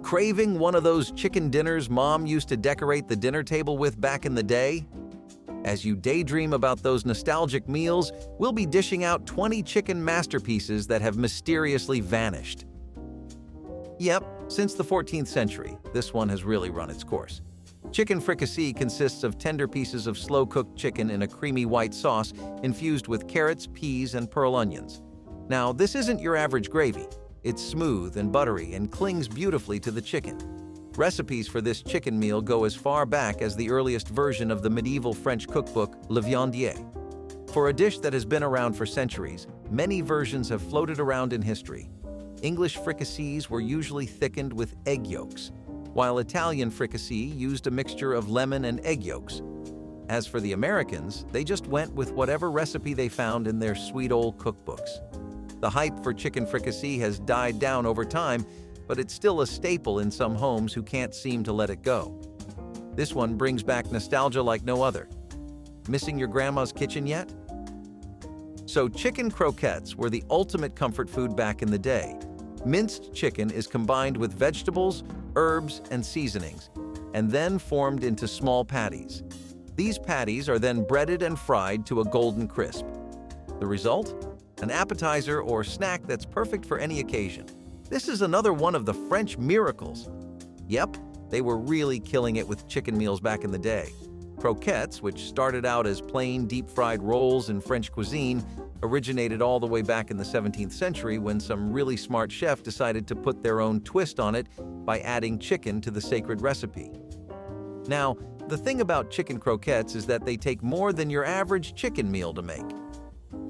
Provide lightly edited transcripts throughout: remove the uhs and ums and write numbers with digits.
Craving one of those chicken dinners Mom used to decorate the dinner table with back in the day? As you daydream about those nostalgic meals, we'll be dishing out 20 chicken masterpieces that have mysteriously vanished. Yep, since the 14th century, this one has really run its course. Chicken fricassee consists of tender pieces of slow-cooked chicken in a creamy white sauce infused with carrots, peas, and pearl onions. Now, this isn't your average gravy. It's smooth and buttery and clings beautifully to the chicken. Recipes for this chicken meal go as far back as the earliest version of the medieval French cookbook Le Viandier. For a dish that has been around for centuries, many versions have floated around in history. English fricassees were usually thickened with egg yolks, while Italian fricassee used a mixture of lemon and egg yolks. As for the Americans, they just went with whatever recipe they found in their sweet old cookbooks. The hype for chicken fricassee has died down over time, but it's still a staple in some homes who can't seem to let it go. This one brings back nostalgia like no other. Missing your grandma's kitchen yet? So chicken croquettes were the ultimate comfort food back in the day. Minced chicken is combined with vegetables, herbs, and seasonings, and then formed into small patties. These patties are then breaded and fried to a golden crisp. The result? An appetizer or snack that's perfect for any occasion. This is another one of the French miracles. Yep, they were really killing it with chicken meals back in the day. Croquettes, which started out as plain deep-fried rolls in French cuisine, originated all the way back in the 17th century when some really smart chef decided to put their own twist on it by adding chicken to the sacred recipe. Now, the thing about chicken croquettes is that they take more than your average chicken meal to make.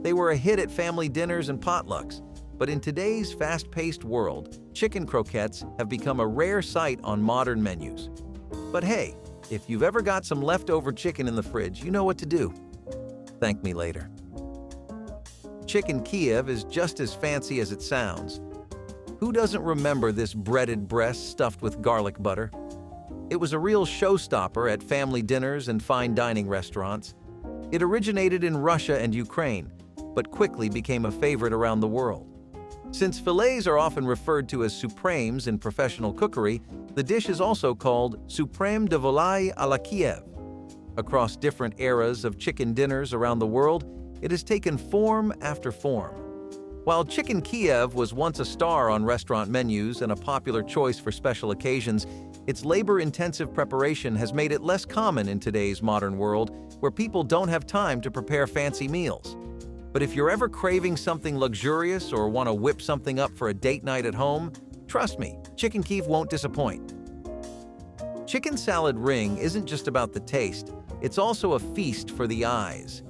They were a hit at family dinners and potlucks, but in today's fast-paced world, chicken croquettes have become a rare sight on modern menus. But hey, if you've ever got some leftover chicken in the fridge, you know what to do. Thank me later. Chicken Kiev is just as fancy as it sounds. Who doesn't remember this breaded breast stuffed with garlic butter? It was a real showstopper at family dinners and fine dining restaurants. It originated in Russia and Ukraine, but quickly became a favorite around the world. Since fillets are often referred to as suprêmes in professional cookery, the dish is also called Suprême de volaille à la Kiev. Across different eras of chicken dinners around the world, it has taken form after form. While chicken Kiev was once a star on restaurant menus and a popular choice for special occasions, its labor-intensive preparation has made it less common in today's modern world, where people don't have time to prepare fancy meals. But if you're ever craving something luxurious or want to whip something up for a date night at home, trust me, Chicken Kiev won't disappoint. Chicken salad ring isn't just about the taste, it's also a feast for the eyes.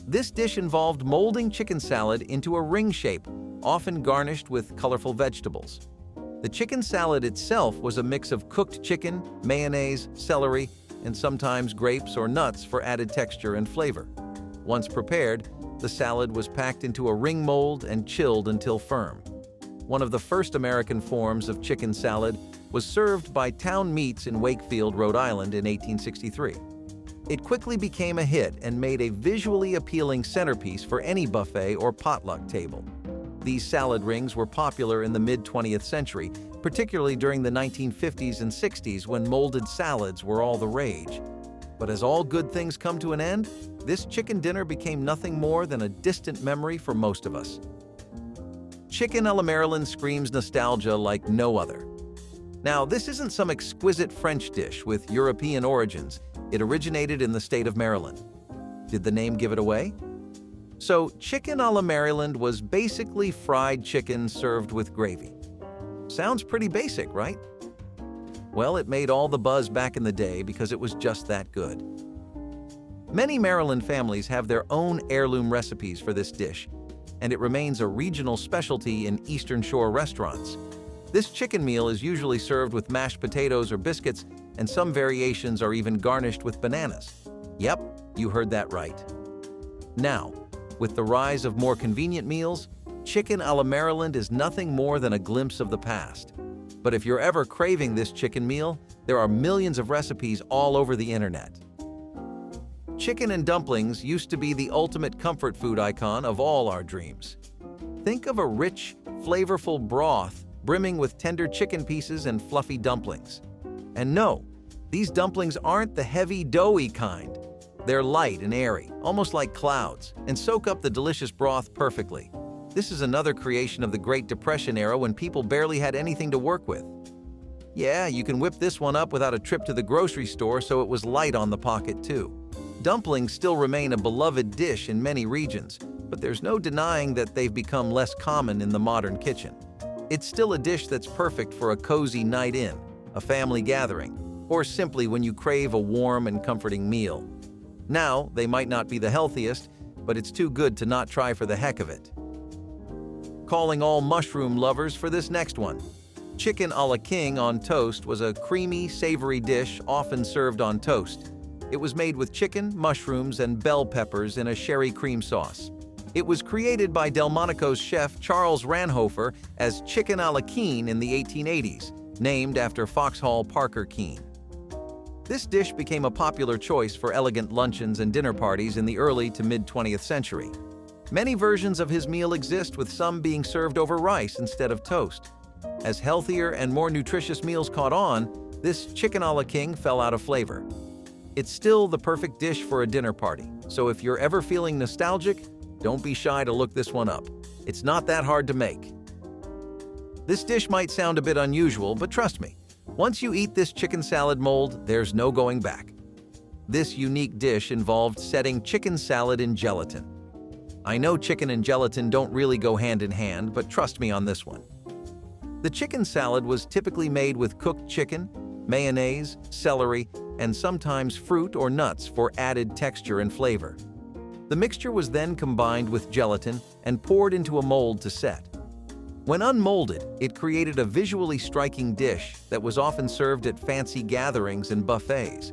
This dish involved molding chicken salad into a ring shape, often garnished with colorful vegetables. The chicken salad itself was a mix of cooked chicken, mayonnaise, celery, and sometimes grapes or nuts for added texture and flavor. Once prepared, the salad was packed into a ring mold and chilled until firm. One of the first American forms of chicken salad was served by Town Meats in Wakefield, Rhode Island in 1863. It quickly became a hit and made a visually appealing centerpiece for any buffet or potluck table. These salad rings were popular in the mid-20th century, particularly during the 1950s and 60s when molded salads were all the rage. But as all good things come to an end, this chicken dinner became nothing more than a distant memory for most of us. Chicken a la Maryland screams nostalgia like no other. Now, this isn't some exquisite French dish with European origins. It originated in the state of Maryland. Did the name give it away? So, chicken a la Maryland was basically fried chicken served with gravy. Sounds pretty basic, right? Well, it made all the buzz back in the day because it was just that good. Many Maryland families have their own heirloom recipes for this dish, and it remains a regional specialty in Eastern Shore restaurants. This chicken meal is usually served with mashed potatoes or biscuits, and some variations are even garnished with bananas. Yep, you heard that right. Now, with the rise of more convenient meals, chicken a la Maryland is nothing more than a glimpse of the past. But if you're ever craving this chicken meal, there are millions of recipes all over the internet. Chicken and dumplings used to be the ultimate comfort food icon of all our dreams. Think of a rich, flavorful broth brimming with tender chicken pieces and fluffy dumplings. And no, these dumplings aren't the heavy, doughy kind. They're light and airy, almost like clouds, and soak up the delicious broth perfectly. This is another creation of the Great Depression era when people barely had anything to work with. Yeah, you can whip this one up without a trip to the grocery store, so it was light on the pocket too. Dumplings still remain a beloved dish in many regions, but there's no denying that they've become less common in the modern kitchen. It's still a dish that's perfect for a cozy night in, a family gathering, or simply when you crave a warm and comforting meal. Now, they might not be the healthiest, but it's too good to not try for the heck of it. Calling all mushroom lovers for this next one. Chicken a la king on toast was a creamy, savory dish often served on toast. It was made with chicken, mushrooms, and bell peppers in a sherry cream sauce. It was created by Delmonico's chef Charles Ranhofer as chicken a la Keene in the 1880s, named after Foxhall Parker Keene. This dish became a popular choice for elegant luncheons and dinner parties in the early to mid-20th century. Many versions of his meal exist, with some being served over rice instead of toast. As healthier and more nutritious meals caught on, this chicken a la king fell out of flavor. It's still the perfect dish for a dinner party, so if you're ever feeling nostalgic, don't be shy to look this one up. It's not that hard to make. This dish might sound a bit unusual, but trust me, once you eat this chicken salad mold, there's no going back. This unique dish involved setting chicken salad in gelatin. I know chicken and gelatin don't really go hand in hand, but trust me on this one. The chicken salad was typically made with cooked chicken, mayonnaise, celery, and sometimes fruit or nuts for added texture and flavor. The mixture was then combined with gelatin and poured into a mold to set. When unmolded, it created a visually striking dish that was often served at fancy gatherings and buffets.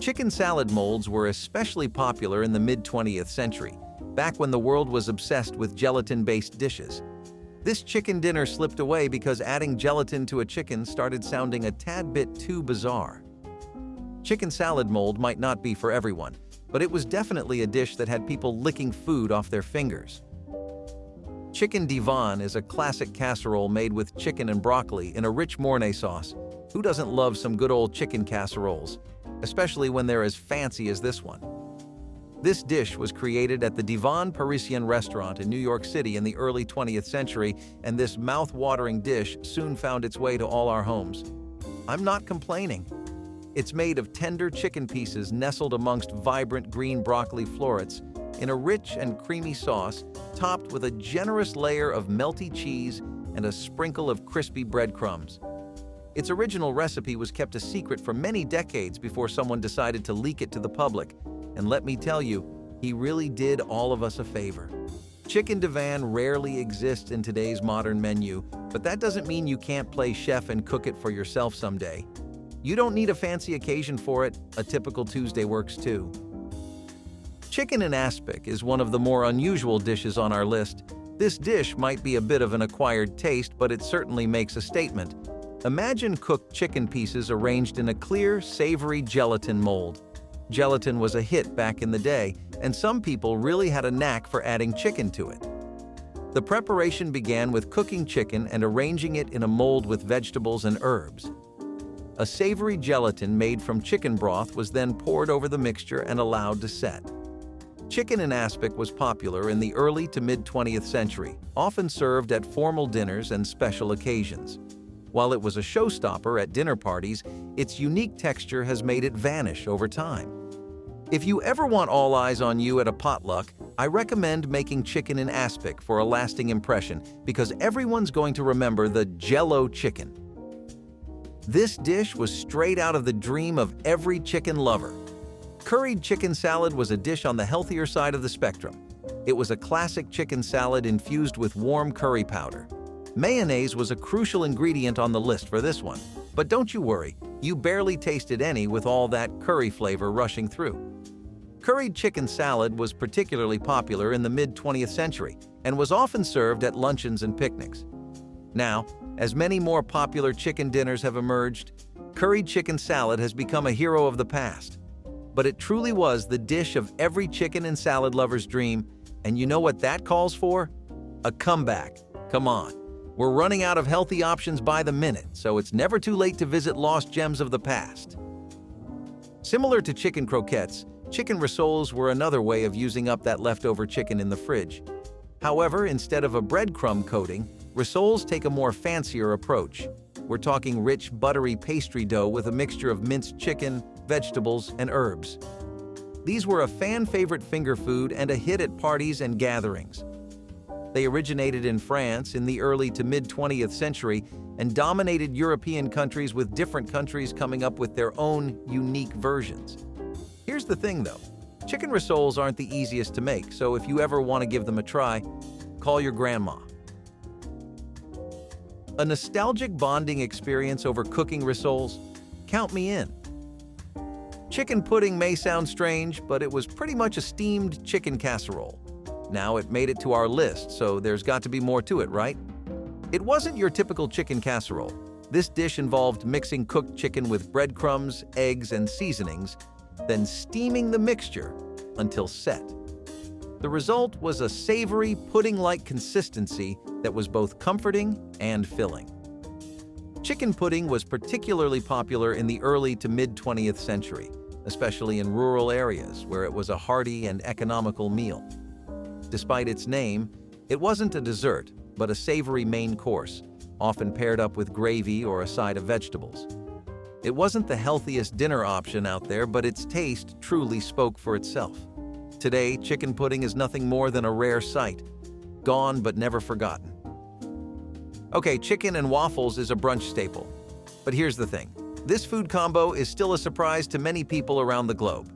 Chicken salad molds were especially popular in the mid-20th century, back when the world was obsessed with gelatin-based dishes. This chicken dinner slipped away because adding gelatin to a chicken started sounding a tad bit too bizarre. Chicken salad mold might not be for everyone, but it was definitely a dish that had people licking food off their fingers. Chicken divan is a classic casserole made with chicken and broccoli in a rich Mornay sauce. Who doesn't love some good old chicken casseroles, especially when they're as fancy as this one? This dish was created at the Divan Parisien restaurant in New York City in the early 20th century, and this mouth-watering dish soon found its way to all our homes. I'm not complaining. It's made of tender chicken pieces nestled amongst vibrant green broccoli florets in a rich and creamy sauce, topped with a generous layer of melty cheese and a sprinkle of crispy breadcrumbs. Its original recipe was kept a secret for many decades before someone decided to leak it to the public. And let me tell you, he really did all of us a favor. Chicken divan rarely exists in today's modern menu, but that doesn't mean you can't play chef and cook it for yourself someday. You don't need a fancy occasion for it, a typical Tuesday works too. Chicken in aspic is one of the more unusual dishes on our list. This dish might be a bit of an acquired taste, but it certainly makes a statement. Imagine cooked chicken pieces arranged in a clear, savory gelatin mold. Gelatin was a hit back in the day, and some people really had a knack for adding chicken to it. The preparation began with cooking chicken and arranging it in a mold with vegetables and herbs. A savory gelatin made from chicken broth was then poured over the mixture and allowed to set. Chicken in aspic was popular in the early to mid-20th century, often served at formal dinners and special occasions. While it was a showstopper at dinner parties, its unique texture has made it vanish over time. If you ever want all eyes on you at a potluck, I recommend making chicken in aspic for a lasting impression, because everyone's going to remember the Jell-O chicken. This dish was straight out of the dream of every chicken lover. Curried chicken salad was a dish on the healthier side of the spectrum. It was a classic chicken salad infused with warm curry powder. Mayonnaise was a crucial ingredient on the list for this one, but don't you worry, you barely tasted any with all that curry flavor rushing through. Curried chicken salad was particularly popular in the mid-20th century and was often served at luncheons and picnics. Now, as many more popular chicken dinners have emerged, curried chicken salad has become a hero of the past. But it truly was the dish of every chicken and salad lover's dream, and you know what that calls for? A comeback. Come on. We're running out of healthy options by the minute, so it's never too late to visit lost gems of the past. Similar to chicken croquettes, chicken rissoles were another way of using up that leftover chicken in the fridge. However, instead of a breadcrumb coating, rissoles take a more fancier approach. We're talking rich, buttery pastry dough with a mixture of minced chicken, vegetables, and herbs. These were a fan-favorite finger food and a hit at parties and gatherings. They originated in France in the early to mid-20th century and dominated European countries, with different countries coming up with their own unique versions. Here's the thing though, chicken rissoles aren't the easiest to make, so if you ever want to give them a try, call your grandma. A nostalgic bonding experience over cooking rissoles? Count me in. Chicken pudding may sound strange, but it was pretty much a steamed chicken casserole. Now it made it to our list, so there's got to be more to it, right? It wasn't your typical chicken casserole. This dish involved mixing cooked chicken with breadcrumbs, eggs, and seasonings, then steaming the mixture until set. The result was a savory, pudding-like consistency that was both comforting and filling. Chicken pudding was particularly popular in the early to mid-20th century, especially in rural areas where it was a hearty and economical meal. Despite its name, it wasn't a dessert, but a savory main course, often paired up with gravy or a side of vegetables. It wasn't the healthiest dinner option out there, but its taste truly spoke for itself. Today, chicken pudding is nothing more than a rare sight, gone but never forgotten. Okay, chicken and waffles is a brunch staple. But here's the thing, this food combo is still a surprise to many people around the globe.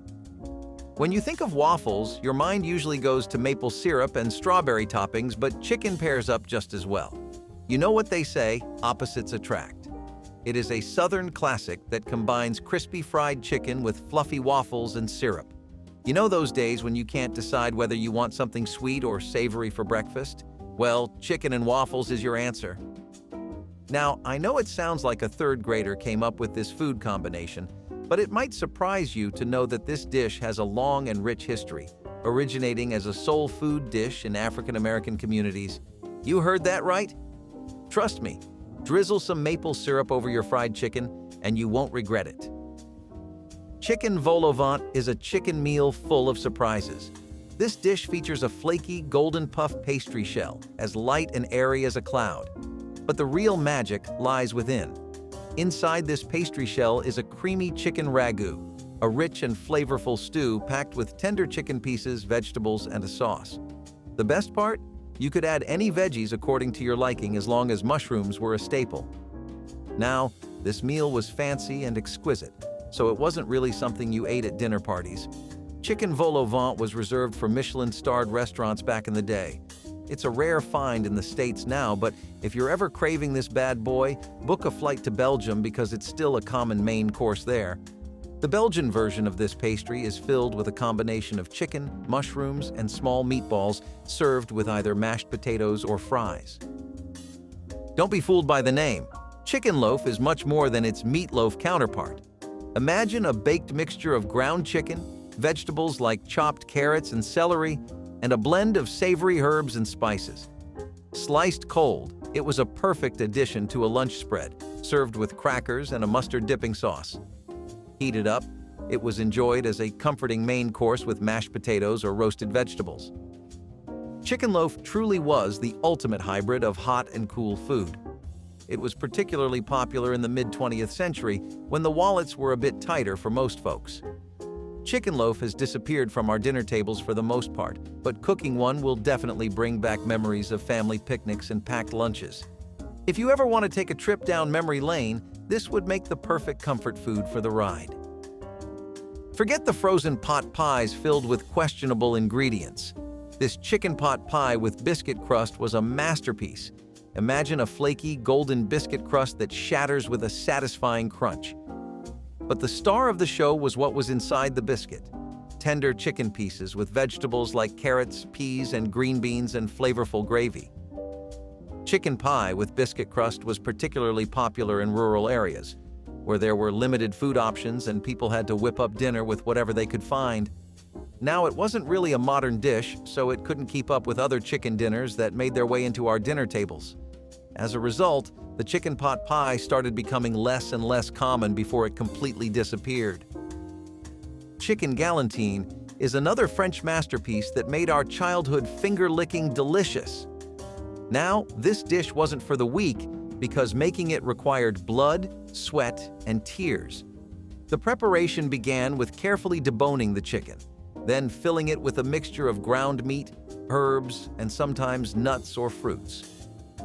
When you think of waffles, your mind usually goes to maple syrup and strawberry toppings, but chicken pairs up just as well. You know what they say, opposites attract. It is a Southern classic that combines crispy fried chicken with fluffy waffles and syrup. You know those days when you can't decide whether you want something sweet or savory for breakfast? Well, chicken and waffles is your answer. Now, I know it sounds like a third grader came up with this food combination, but it might surprise you to know that this dish has a long and rich history, originating as a soul food dish in African American communities. You heard that right? Trust me, drizzle some maple syrup over your fried chicken and you won't regret it. Chicken vol au vent is a chicken meal full of surprises. This dish features a flaky, golden puff pastry shell, as light and airy as a cloud. But the real magic lies within. Inside this pastry shell is a creamy chicken ragu, a rich and flavorful stew packed with tender chicken pieces, vegetables, and a sauce. The best part? You could add any veggies according to your liking as long as mushrooms were a staple. Now, this meal was fancy and exquisite, so it wasn't really something you ate at dinner parties. Chicken vol au vent was reserved for Michelin-starred restaurants back in the day. It's a rare find in the States now, but if you're ever craving this bad boy, book a flight to Belgium because it's still a common main course there. The Belgian version of this pastry is filled with a combination of chicken, mushrooms, and small meatballs served with either mashed potatoes or fries. Don't be fooled by the name. Chicken loaf is much more than its meatloaf counterpart. Imagine a baked mixture of ground chicken, vegetables like chopped carrots and celery, and a blend of savory herbs and spices. Sliced cold, it was a perfect addition to a lunch spread, served with crackers and a mustard dipping sauce. Heated up, it was enjoyed as a comforting main course with mashed potatoes or roasted vegetables. Chicken loaf truly was the ultimate hybrid of hot and cool food. It was particularly popular in the mid-20th century when the wallets were a bit tighter for most folks. Chicken loaf has disappeared from our dinner tables for the most part, but cooking one will definitely bring back memories of family picnics and packed lunches. If you ever want to take a trip down memory lane, this would make the perfect comfort food for the ride. Forget the frozen pot pies filled with questionable ingredients. This chicken pot pie with biscuit crust was a masterpiece. Imagine a flaky, golden biscuit crust that shatters with a satisfying crunch. But the star of the show was what was inside the biscuit. Tender chicken pieces with vegetables like carrots, peas, and green beans and flavorful gravy. Chicken pie with biscuit crust was particularly popular in rural areas, where there were limited food options and people had to whip up dinner with whatever they could find. Now, it wasn't really a modern dish, so it couldn't keep up with other chicken dinners that made their way into our dinner tables. As a result, the chicken pot pie started becoming less and less common before it completely disappeared. Chicken galantine is another French masterpiece that made our childhood finger-licking delicious. Now, this dish wasn't for the weak because making it required blood, sweat, and tears. The preparation began with carefully deboning the chicken, then filling it with a mixture of ground meat, herbs, and sometimes nuts or fruits.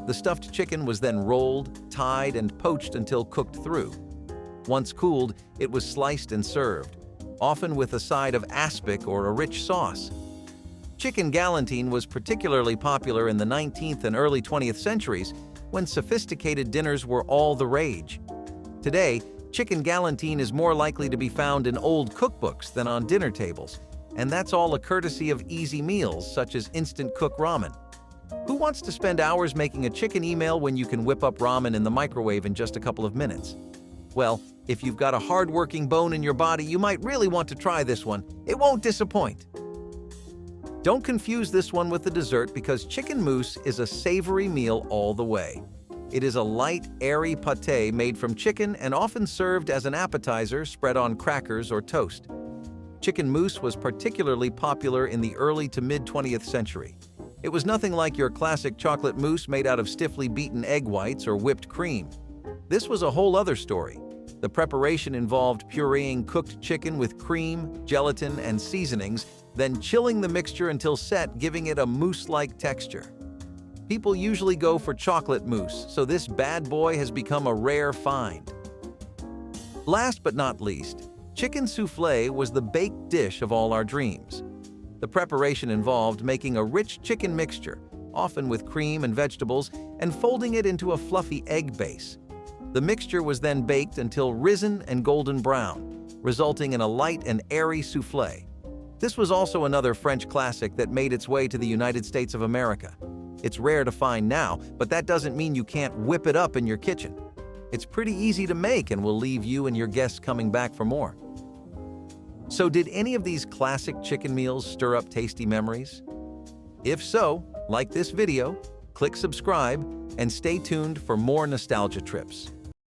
The stuffed chicken was then rolled, tied, and poached until cooked through. Once cooled, it was sliced and served, often with a side of aspic or a rich sauce. Chicken galantine was particularly popular in the 19th and early 20th centuries when sophisticated dinners were all the rage. Today, chicken galantine is more likely to be found in old cookbooks than on dinner tables, and that's all a courtesy of easy meals such as instant cook ramen. Who wants to spend hours making a chicken email when you can whip up ramen in the microwave in just a couple of minutes? Well, if you've got a hard-working bone in your body, you might really want to try this one. It won't disappoint. Don't confuse this one with the dessert because chicken mousse is a savory meal all the way. It is a light, airy pâté made from chicken and often served as an appetizer spread on crackers or toast. Chicken mousse was particularly popular in the early to mid-20th century. It was nothing like your classic chocolate mousse made out of stiffly beaten egg whites or whipped cream. This was a whole other story. The preparation involved pureeing cooked chicken with cream, gelatin, and seasonings, then chilling the mixture until set, giving it a mousse-like texture. People usually go for chocolate mousse, so this bad boy has become a rare find. Last but not least, chicken soufflé was the baked dish of all our dreams. The preparation involved making a rich chicken mixture, often with cream and vegetables, and folding it into a fluffy egg base. The mixture was then baked until risen and golden brown, resulting in a light and airy soufflé. This was also another French classic that made its way to the United States of America. It's rare to find now, but that doesn't mean you can't whip it up in your kitchen. It's pretty easy to make and will leave you and your guests coming back for more. So did any of these classic chicken meals stir up tasty memories? If so, like this video, click subscribe, and stay tuned for more nostalgia trips.